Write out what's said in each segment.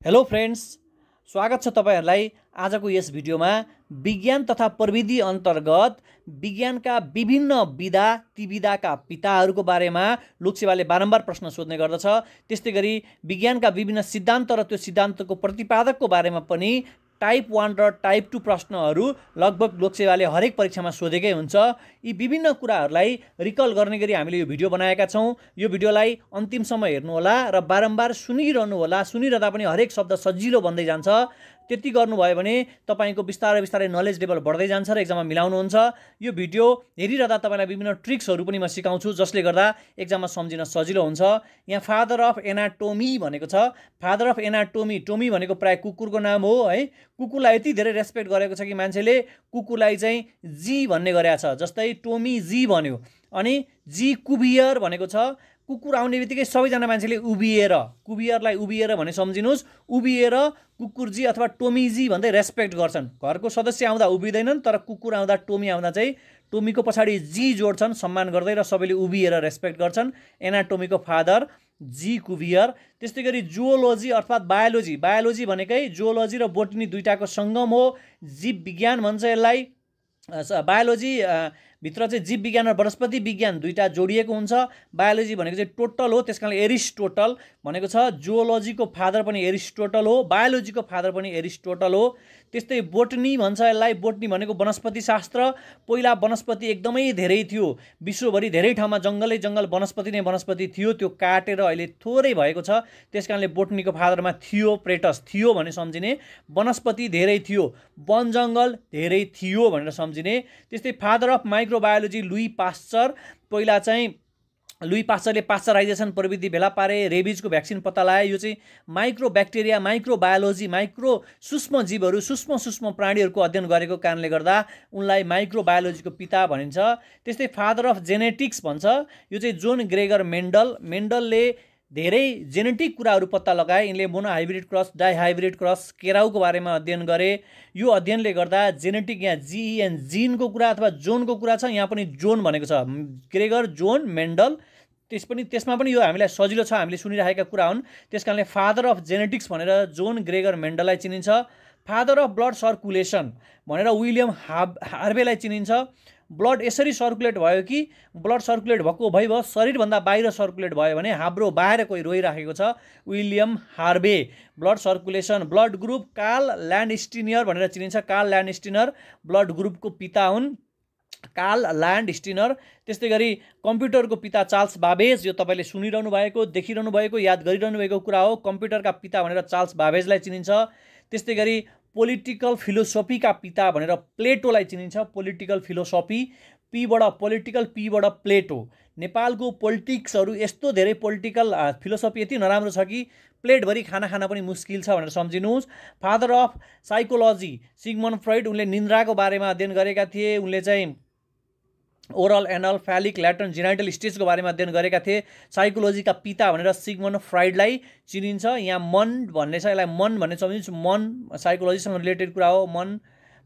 Hello friends, स्वागत छ तपाईहरुलाई आजको यस भिडियोमा। विज्ञान तथा प्रविधि अन्तर्गत विज्ञानका विभिन्न विधा ती विधाका पिताहरूको बारेमा लोकसेवाले बारम्बार प्रश्न सोध्ने गर्दछ। त्यस्तै गरी विज्ञानका विभिन्न सिद्धान्त र त्यो सिद्धान्तको प्रतिपादकको बारेमा पनि टाइप 1 र टाइप 2 प्रश्नहरू लगभग लोकसेवाले हरेक परीक्षामा सोधेकै हुन्छ। यी विभिन्न कुराहरूलाई रिकल गर्ने गरी हामीले यो भिडियो बनाएका छौं। यो भिडियोलाई अन्तिमसम्म हेर्नुहोला र बारम्बार सुनिरहनु होला। सुनिरहँदा पनि हरेक शब्द सजिलो बन्दै जान्छ। त्यति गर्नुभयो भने तपाईको बिस्तारै बिस्तारै नलेज लेभल बढ्दै जान्छ र एक्जाममा मिलाउनुहुन्छ। यो भिडियो हेरिरहँदा तपाईलाई विभिन्न ट्रिक्सहरू पनि म सिकाउँछु, जसले गर्दा एक्जाममा सम्झिन सजिलो हुन्छ। यहाँ फादर अफ एनाटोमी भनेको छ। फादर अफ एनाटोमी, टोमी भनेको प्राय कुकुरको नाम हो है। कुकुरलाई यति धेरै रेस्पेक्ट गरेको छ कि मान्छेले कुकुरलाई चाहिँ जी भन्ने गरेको छ। जस्तै टोमी जी भन्यो। अनि जी कुभियर भनेको छ। कुकुर आउने बित्तिकै सबैजना मान्छेले उभिएर, कुभियरलाई उभिएर भने सम्झिनुहोस्, उभिएर कुकुरजी अथवा टोमीजी भन्दै रेस्पेक्ट गर्छन्। घरको सदस्य आउँदा उभिँदैनन्, तर कुकुर आउँदा, टोमी आउँदा चाहिँ टोमीको पछाडि जी जोड्छन्, सम्मान गर्दै, र सबैले उभिएर रेस्पेक्ट गर्छन्। एनाटोमीको फादर जी कुभियर। त्यस्तै गरी जुओलोजी अर्थात् बायोलोजी, बायोलोजी भनेकै जुओलोजी र बोटनी दुईटाको सङ्गम हो। जीव विज्ञान भन्छ यसलाई। बायोलोजी भित्र चाहिँ जीव विज्ञान र वनस्पति विज्ञान दुईटा जोडिएको हुन्छ। बायोलोजी भनेको चाहिँ टोटल हो, त्यसकारणले एरिस्टोटल भनेको छ। जुओलोजीको फादर पनि एरिस्टोटल हो, बायोलोजीको फादर पनि एरिस्टोटल हो। त्यस्तै बोटनी भन्छ यसलाई। बोटनी भनेको वनस्पति शास्त्र। पहिला वनस्पति एकदमै धेरै थियो, विश्वभरि धेरै ठाउँमा जङ्गलै जङ्गल, वनस्पति नै वनस्पति थियो। त्यो काटेर अहिले थोरै भएको छ, त्यसकारणले बोटनीको फादरमा थियोप्रेटस, थियो भने सम्झिने। वनस्पति धेरै थियो, वन जङ्गल धेरै थियो भनेर सम्झिने। त्यस्तै father of microbiology Louis Pasteur. पहिला चाहिँ लुई पास्चरले पास्चराइजेसन प्रविधि भेला पारे, रेबिजको भ्याक्सिन पत्ता लगाए। यो चाहिँ माइक्रो ब्याक्टेरिया, माइक्रोबायोलोजी, माइक्रो सूक्ष्म जीवहरू, सूक्ष्म सूक्ष्म प्राणीहरूको अध्ययन गरेको कारणले गर्दा उनलाई माइक्रोबायोलोजीको पिता भनिन्छ। त्यस्तै फादर अफ जेनेटिक्स भन्छ। यो चाहिँ जोन ग्रेगर मेन्डल। मेन्डलले धेरै जेनेटिक कुराहरू पत्ता लगाए। यिनले मोनोहाइब्रिड क्रस, डाइहाइब्रिड क्रस, केराउको बारेमा अध्ययन गरे। यो अध्ययनले गर्दा जेनेटिक, यहाँ जिएन जिनको कुरा अथवा जोनको कुरा छ, यहाँ पनि जोन भनेको छ। Gregor John Mendel. त्यसमा पनि यो हामीलाई सजिलो छ, हामीले सुनिरहेका कुरा हुन्। त्यसकारणले फादर अफ जेनेटिक्स भनेर जोन ग्रेगर मेन्डललाई चिनिन्छ। फादर अफ ब्लड सर्कुलेसन भनेर विलियम हार्वेलाई चिनिन्छ। ब्लड यसरी सर्कुलेट भयो कि ब्लड सर्कुलेट भएको भइभयो, शरीरभन्दा बाहिर सर्कुलेट भयो भने हाम्रो बाहिर कोही रोइराखेको छ। William Harvey. Blood circulation. Blood group Karl Landsteiner भनेर चिनिन्छ। कार्ल ल्यान्डस्टिनर ब्लड ग्रुपको पिता हुन्, कार्ल ल्यान्डस्टिनर। त्यस्तै गरी कम्प्युटरको पिता चार्ल्स बाबेज। यो तपाईँले सुनिरहनु भएको, देखिरहनु भएको, याद गरिरहनु भएको कुरा हो। कम्प्युटरका पिता भनेर चार्ल्स बाबेजलाई चिनिन्छ। त्यस्तै गरी पोलिटिकल फिलोसफीका पिता भनेर प्लेटोलाई चिनिन्छ। पोलिटिकल फिलोसफी, पीबाट पोलिटिकल, पीबाट प्लेटो। नेपालको पोलिटिक्सहरू यस्तो धेरै पोलिटिकल फिलोसफी यति नराम्रो छ कि प्लेटभरि खाना खान पनि मुस्किल छ भनेर सम्झिनुहोस्। Father of psychology Sigmund Freud. उनले निन्द्राको बारेमा अध्ययन गरेका थिए। उनले चाहिँ oral, anal, phallic, latent, genital स्टेजको बारेमा अध्ययन गरेका थिए। साइकोलोजीका पिता भनेर सिगमन्ड फ्रॉइडलाई चिनिन्छ। यहाँ मन भन्ने छ, यसलाई मन भन्ने सम्झिनुहोस्। मन साइकोलोजीसँग रिलेटेड कुरा हो। मन,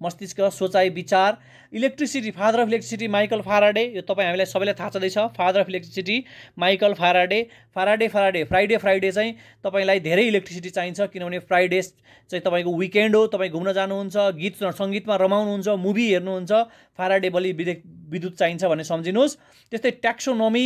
मस्तिष्क, सोचाइ, विचार। Electricity, father of electricity Michael Faraday. यो तपाईँ हामीलाई सबैलाई थाहा छँदैछ। Father of electricity Michael Faraday. Friday चाहिँ तपाईँलाई धेरै इलेक्ट्रिसिटी चाहिन्छ, किनभने फ्राइडे चाहिँ तपाईँको विकेन्ड हो, तपाईँ घुम्न जानुहुन्छ, गीत सङ्गीतमा रमाउनुहुन्छ, मुभी हेर्नुहुन्छ, फाराडे बलि विद्युत चाहिन्छ भन्ने सम्झिनुहोस्। त्यस्तै ट्याक्सोनोमी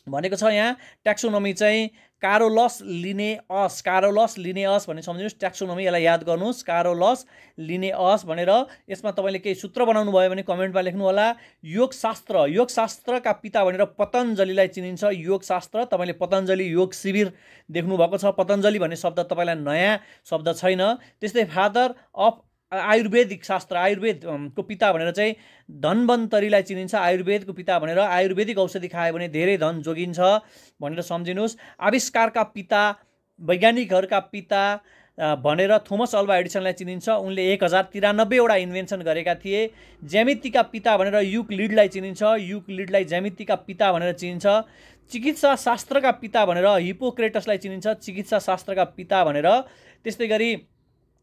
भनेको छ यहाँ। ट्याक्सोनोमी चाहिँ कारोलस लिनेअस, कारोलस लिनेअस भन्ने सम्झिनुहोस्। ट्याक्सोनोमी, यसलाई याद गर्नुहोस्, कारोलस लिनेअस भनेर। यसमा तपाईँले केही सूत्र बनाउनु भयो भने कमेन्टमा लेख्नु होला। योगशास्त्र, योगशास्त्रका पिता भनेर पतञ्जलीलाई चिनिन्छ। योगशास्त्र, तपाईँले पतञ्जली योग शिविर देख्नु भएको छ। पतञ्जली भन्ने शब्द तपाईँलाई नयाँ शब्द छैन। त्यस्तै फादर अफ आयुर्वेदिक शास्त्र, आयुर्वेदको पिता भनेर चाहिँ धन्वन्तरीलाई चिनिन्छ। आयुर्वेदको पिता भनेर, आयुर्वेदिक औषधि खायो भने धेरै धन जोगिन्छ भनेर सम्झिनुहोस्। आविष्कारका पिता, वैज्ञानिकहरूका पिता भनेर थोमस अल्वा एडिसनलाई चिनिन्छ। उनले 1093 वटा इन्भेन्सन गरेका थिए। ज्यामितिका पिता भनेर युक्लिडलाई चिनिन्छ। युक्लिडलाई ज्यामितिका पिता भनेर चिनिन्छ। चिकित्सा शास्त्रका पिता भनेर हिपोक्रेटसलाई चिनिन्छ। चिकित्सा शास्त्रका पिता भनेर। त्यस्तै गरी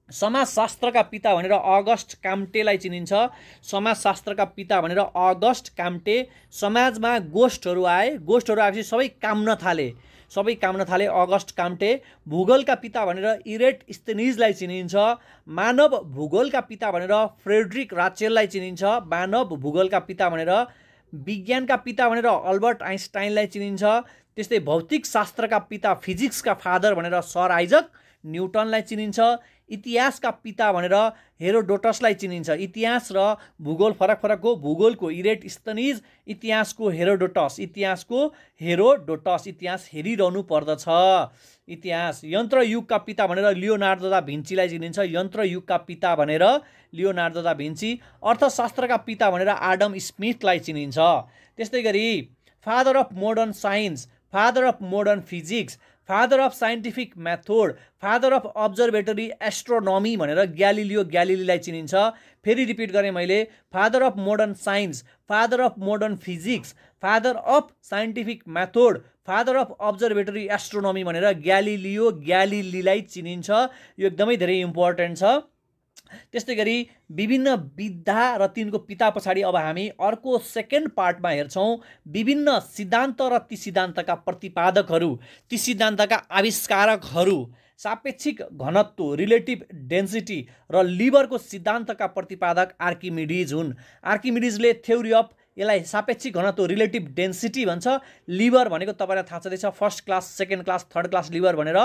समाजशास्त्रका पिता भनेर अगस्ट काम्टेलाई चिनिन्छ। समाजशास्त्रका पिता भनेर अगस्ट काम्टे। समाजमा गोष्ठहरू आए, गोष्ठहरू आएपछि सबै काम्न थाले। सबै काम्न थाले। अगस्ट काम्टे। भूगोलका पिता भनेर इरेटस्थेनिजलाई चिनिन्छ। मानव भूगोलका पिता भनेर फ्रेडरिक राचेललाई चिनिन्छ। मानव भूगोलका पिता भनेर विज्ञानका पिता भनेर अल्बर्ट आइन्स्टाइनलाई चिनिन्छ। त्यस्तै भौतिक शास्त्रका पिता फिजिक्सका फादर भनेर सर आइजक न्युटनलाई चिनिन्छ। इतिहासका पिता भनेर हेरोडोटसलाई चिनिन्छ। इतिहास र भूगोल फरक फरक हो। भूगोलको इरेटस्थेनिज, इतिहासको हेरोडोटस। इतिहास हेरिरहनु पर्दछ। इतिहास। यन्त्रयुगका पिता भनेर लियोनार्दो दा भिन्चीलाई चिनिन्छ। यन्त्रयुगका पिता भनेर लियोनार्दो दा भिन्ची। अर्थशास्त्रका पिता भनेर आडम स्मिथलाई चिनिन्छ। त्यस्तै गरी father of modern science, father of modern physics, father of scientific method, father of observatory astronomy भनेर ग्यालिलियो ग्यालिलीलाई चिनिन्छ। फेरि रिपिट गरेँ मैले, father of modern science, father of modern physics, father of scientific method, father of observatory astronomy भनेर Galileo ग्यालिलीलाई चिनिन्छ। यो एकदमै धेरै इम्पोर्टेन्ट छ। त्यस्तै गरी विभिन्न विधा र तिनको पिता पछाडि अब हामी अर्को सेकेन्ड पार्टमा हेर्छौँ विभिन्न सिद्धान्त र ती सिद्धान्तका प्रतिपादकहरू, ती सिद्धान्तका आविष्कारकहरू। सापेक्षिक घनत्व, रिलेटिभ डेन्सिटी र लिबरको सिद्धान्तका प्रतिपादक आर्किमिडीज हुन्। आर्किमिडीजले थ्योरी अफ, यसलाई सापेक्षिक घनत्व रिलेटिभ डेन्सिटी भन्छ। लिबर भनेको तपाईँलाई थाहा छँदैछ, first class, second class, third class Libre भनेर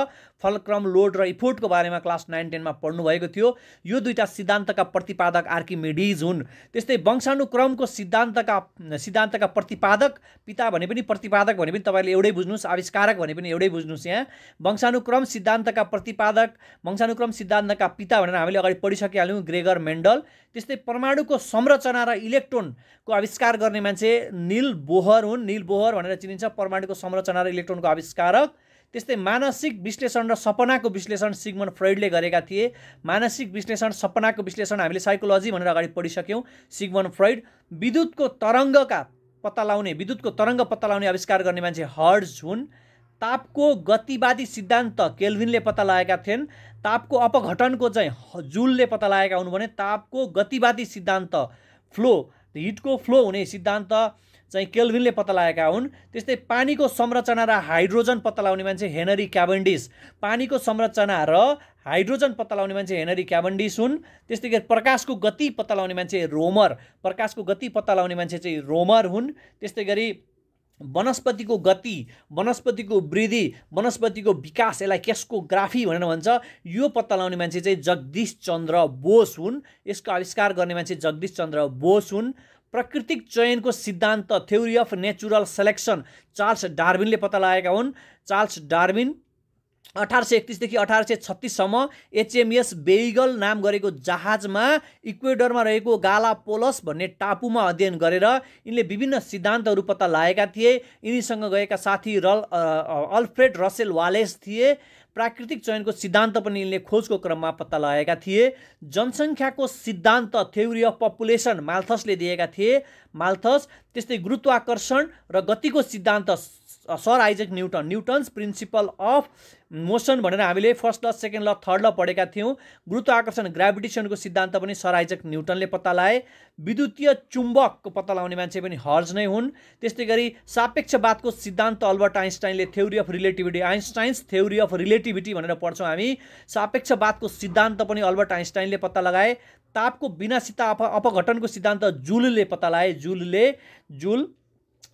फलक्रम, लोड र इफोर्टको बारेमा क्लास 9-10मा पढ्नुभएको थियो। यो दुईटा सिद्धान्तका प्रतिपादक आर्किमिडीज हुन्। त्यस्तै वंशानुक्रमको सिद्धान्तका प्रतिपादक, पिता भने पनि प्रतिपादक भने पनि तपाईँले एउटै बुझ्नुहोस्, आविष्कारक भने पनि एउटै बुझ्नुहोस्। यहाँ वंशानुक्रम सिद्धान्तका प्रतिपादक, वंशानुक्रम सिद्धान्तका पिता भनेर हामीले अगाडि पढिसकिहाल्यौँ, ग्रेगर मेन्डल। त्यस्तै परमाणुको संरचना र इलेक्ट्रोनको आविष्कार गर्ने मान्छे निल बोहर हुन्। निल बोहर भनेर चिनिन्छ, परमाणुको संरचना र इलेक्ट्रोनको आविष्कारक। त्यस्तै मानसिक विश्लेषण र सपनाको विश्लेषण सिगमन्ड फ्रोइडले गरेका थिए। मानसिक विश्लेषण, सपनाको विश्लेषण हामीले साइकोलोजी भनेर अगाडि पढिसक्यौँ, सिगमन्ड फ्रोइड। विद्युतको तरङ्ग पत्ता लगाउने आविष्कार गर्ने मान्छे हर्ट्ज हुन्। तापको गतिवादी सिद्धान्त केल्भिनले पत्ता लगाएका थिएन। तापको अपघटनको चाहिँ जुलले पत्ता लगाएका हुन् भने तापको गतिवादी सिद्धान्त, फ्लो, हिटको फ्लो हुने सिद्धान्त चाहिँ केल्भिनले पत्ता लगाएका हुन्। त्यस्तै पानीको संरचना र हाइड्रोजन पत्ता लगाउने मान्छे हेनरी क्याभेन्डिस। पानीको संरचना र हाइड्रोजन पत्ता लगाउने मान्छे हेनरी क्याभेन्डिस हुन्। त्यस्तै गरी प्रकाशको गति पत्ता लगाउने मान्छे रोमर। प्रकाशको गति पत्ता लगाउने मान्छे चाहिँ रोमर हुन्। त्यस्तै गरी वनस्पतिको गति, वनस्पतिको वृद्धि, वनस्पतिको विकास, यसलाई केस्कोग्राफी भनेर भन्छ, यो पत्ता लगाउने मान्छे चाहिँ जगदीश चन्द्र बोस हुन्। यसको आविष्कार गर्ने मान्छे जगदीश चन्द्र बोस हुन्। प्राकृतिक चयनको सिद्धान्त, theory of natural selection, Charles डार्विनले पत्ता लगाएका हुन्। चार्ल्स डार्विन 1831 देखि 1836 सम्म HMS बेइगल नाम गरेको जहाजमा इक्वेडरमा रहेको गालापोलस भन्ने टापुमा अध्ययन गरेर यिनले विभिन्न सिद्धान्तहरू पत्ता लगाएका थिए। यिनीसँग गएका साथी अल्फ्रेड रसेल वालेस थिए। प्राकृतिक चयनको सिद्धान्त पनि यिनले खोजको क्रममा पत्ता लगाएका थिए। जनसङ्ख्याको सिद्धान्त, थ्योरी अफ पपुलेसन, माल्थसले दिएका थिए, माल्थस। त्यस्तै गुरुत्वाकर्षण र गतिको सिद्धान्त sir Isaac newton, Newton's principal of motion भनेर हामीले फर्स्ट ल, सेकेन्ड ल, थर्ड ल पढेका थियौँ। गुरुत्वाकर्षण, ग्राभिटेसनको सिद्धान्त पनि सर आइजक न्युटनले पत्ता लगाए। विद्युतीय चुम्बकको पत्ता लगाउने मान्छे पनि हर्ज नै हुन्। त्यस्तै गरी सापेक्षवादको सिद्धान्त अल्बर्ट आइन्स्टाइनले, theory of relativity, Einstein's theory of relativity भनेर पढ्छौँ हामी। सापेक्षवादको सिद्धान्त पनि अल्बर्ट आइन्स्टाइनले पत्ता लगाए। तापको विनाशिता अपघटनको सिद्धान्त जुलले पत्ता लगाए, जुल।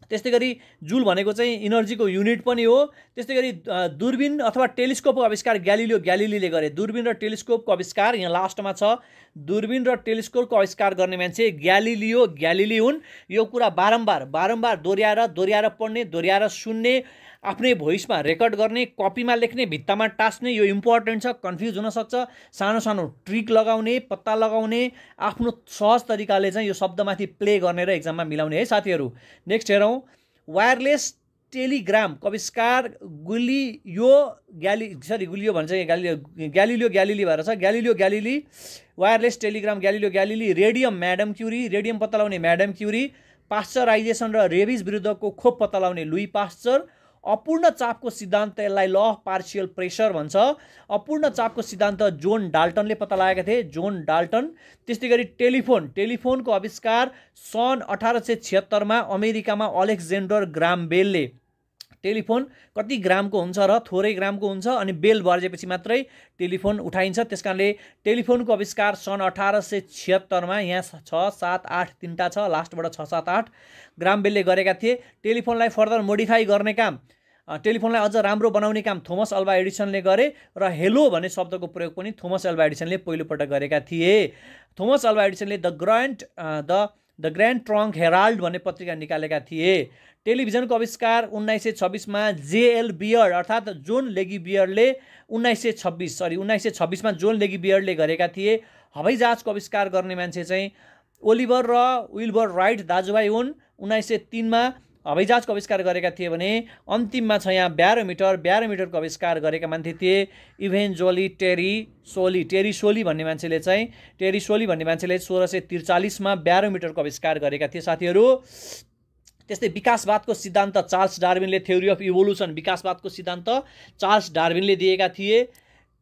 त्यस्तै गरी जुल भनेको चाहिँ इनर्जीको युनिट पनि हो। त्यस्तै गरी दूरबीन अथवा टेलिस्कोपको आविष्कार ग्यालिलियो ग्यालिलीले गरे। दूरबीन र टेलिस्कोपको आविष्कार यहाँ लास्टमा छ। दूरबीन र टेलिस्कोपको आविष्कार गर्ने मान्छे ग्यालिलियो ग्यालिली हुन्। यो कुरा बारम्बार दोहोऱ्याएर पढ्ने, दोहोऱ्याएर सुन्ने, आफ्नै भोइसमा रेकर्ड गर्ने, कपीमा लेख्ने, भित्तामा टास्ने, यो इम्पोर्टेन्ट छ। कन्फ्युज हुनसक्छ। सानो सानो ट्रिक लगाउने, पत्ता लगाउने, आफ्नो सहज तरिकाले चाहिँ यो शब्दमाथि प्ले गर्ने र एक्जाममा मिलाउने है साथीहरू। नेक्स्ट हेरौँ, वायरलेस टेलिग्रामको आविष्कार ग्यालिलियो ग्यालिली भएर छ। Galileo Galilei, wireless telegram Galileo Galilei. Radium madam Curie, radium पत्ता लगाउने म्याडम क्युरी। पास्चराइजेसन र रेबिज विरुद्धको खोप पत्ता लगाउने लुई पास्चर। अपूर्ण चापको सिद्धान्त, यसलाई ल अफ पार्सियल प्रेसर भन्छ। अपूर्ण चापको सिद्धान्त जोन डाल्टनले पत्ता लगाएका थिए, जोन डाल्टन। त्यस्तै गरी टेलिफोनको आविष्कार सन् 1876 मा अमेरिकामा अलेक्जेन्डर ग्राम बेलले टेलिफोन कति ग्रामको हुन्छ र थोरै ग्रामको हुन्छ अनि बेल बजेपछि मात्रै टेलिफोन उठाइन्छ। त्यसकारणले टेलिफोनको आविष्कार सन् 1876 यहाँ 6, 7, 8 तिनवटा छ, लास्टबाट 6, 7, 8 ग्राम बेलले गरेका थिए। टेलिफोनलाई फर्दर मोडिफाई गर्ने काम, टेलिफोनलाई अझ राम्रो बनाउने काम थोमस अल्वा एडिसनले गरे र हेलो भन्ने शब्दको प्रयोग पनि थोमस अल्वा एडिसनले पहिलोपटक गरेका थिए। थोमस अल्वा एडिसनले द ग्रान्ड ट्रङ्क हेराल्ड भन्ने पत्रिका निकालेका थिए। टेलिभिजनको आविष्कार 1926 मा जेएल बियर्ड अर्थात् जोन लेगी बियर्डले 1926 मा जोन लेगी बियर्डले गरेका थिए। हवाईजहाजको आविष्कार गर्ने मान्छे चाहिँ ओलिभर र विल्बर राइट दाजुभाइ हुन्। 1903 मा हवाईजहाजको आविष्कार गरेका थिए भने अन्तिममा छ यहाँ ब्यारोमिटरको आविष्कार गरेका मान्छे थिए इभेन्जोली टेरी सोली भन्ने मान्छेले 1643 मा ब्यारोमिटरको आविष्कार गरेका थिए साथीहरू। त्यस्तै विकासवादको सिद्धान्त चार्ल्स डार्विनले थ्योरी अफ इभोल्युसन विकासवादको सिद्धान्त चार्ल्स डार्विनले दिएका थिए।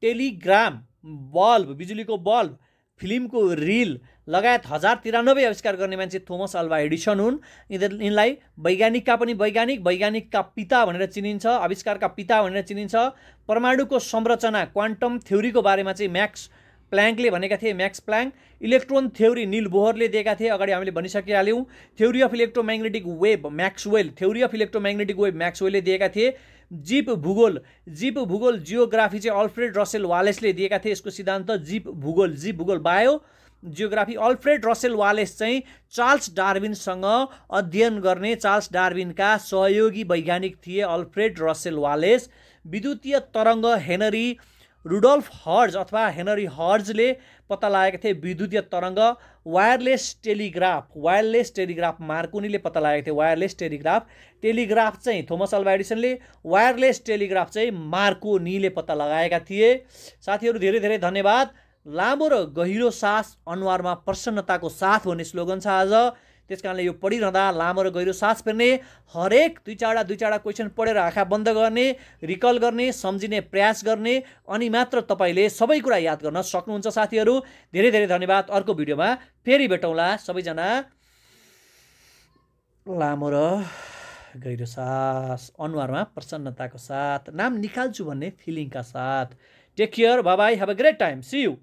टेलिग्राम, बल्ब, बिजुलीको बल्ब, फिल्मको रिल लगायत 1093 आविष्कार गर्ने मान्छे थोमस अल्वा एडिसन हुन्। यिनलाई वैज्ञानिकका पनि वैज्ञानिकका पिता भनेर चिनिन्छ, आविष्कारका पिता भनेर चिनिन्छ। परमाणुको संरचना क्वान्टम थ्योरीको बारेमा चाहिँ मैक्स प्ल्याङ्कले भनेका थिए। Max Planck electron theory Niels बोहरले दिएका थिए, अगाडि हामीले भनिसकिहाल्यौँ। Theory of electromagnetic wave Maxwell, theory of electromagnetic wave म्याक्सवेलले दिएका थिए। जीव भूगोल जियोग्राफी चाहिँ अल्फ्रेड रसेल वालेसले दिएका थिए। यसको सिद्धान्त जीव भूगोल bio geography Alfred Russel wireless चाहिँ चार्ल्स डार्विनसँग अध्ययन गर्ने चार्ल्स डार्विनका सहयोगी वैज्ञानिक थिए अल्फ्रेड रसेल वालेस। विद्युतीय तरङ्ग हेनरी रुडोल्फ हर्ज अथवा हेनरी हर्जले पत्ता लगाएका थिए। विद्युतीय तरङ्ग वायरलेस टेलिग्राफ मार्कोनीले पत्ता लगाएका थिए। टेलिग्राफ चाहिँ थोमस अल्वा एडिसनले, वायरलेस टेलिग्राफ चाहिँ मार्कोनीले पत्ता लगाएका थिए। साथीहरू धेरै धेरै धन्यवाद। लामो र गहिरो सास अनुहारमा प्रसन्नताको साथ भन्ने स्लोगन छ आज। त्यसकारणले यो पढिरहँदा लामो र गहिरो सास फेर्ने, हरेक दुई चारवटा क्वेसन पढेर आँखा बन्द गर्ने, रिकल गर्ने, सम्झिने प्रयास गर्ने, अनि मात्र तपाईँले सबै कुरा याद गर्न सक्नुहुन्छ साथीहरू। धेरै धेरै धन्यवाद। अर्को भिडियोमा फेरि भेटौँला। सबैजना लामो र गहिरो सास अनुहारमा प्रसन्नताको साथ, नाम निकाल्छु भन्ने फिलिङका साथ। Take care, bye bye, have a great time, see you.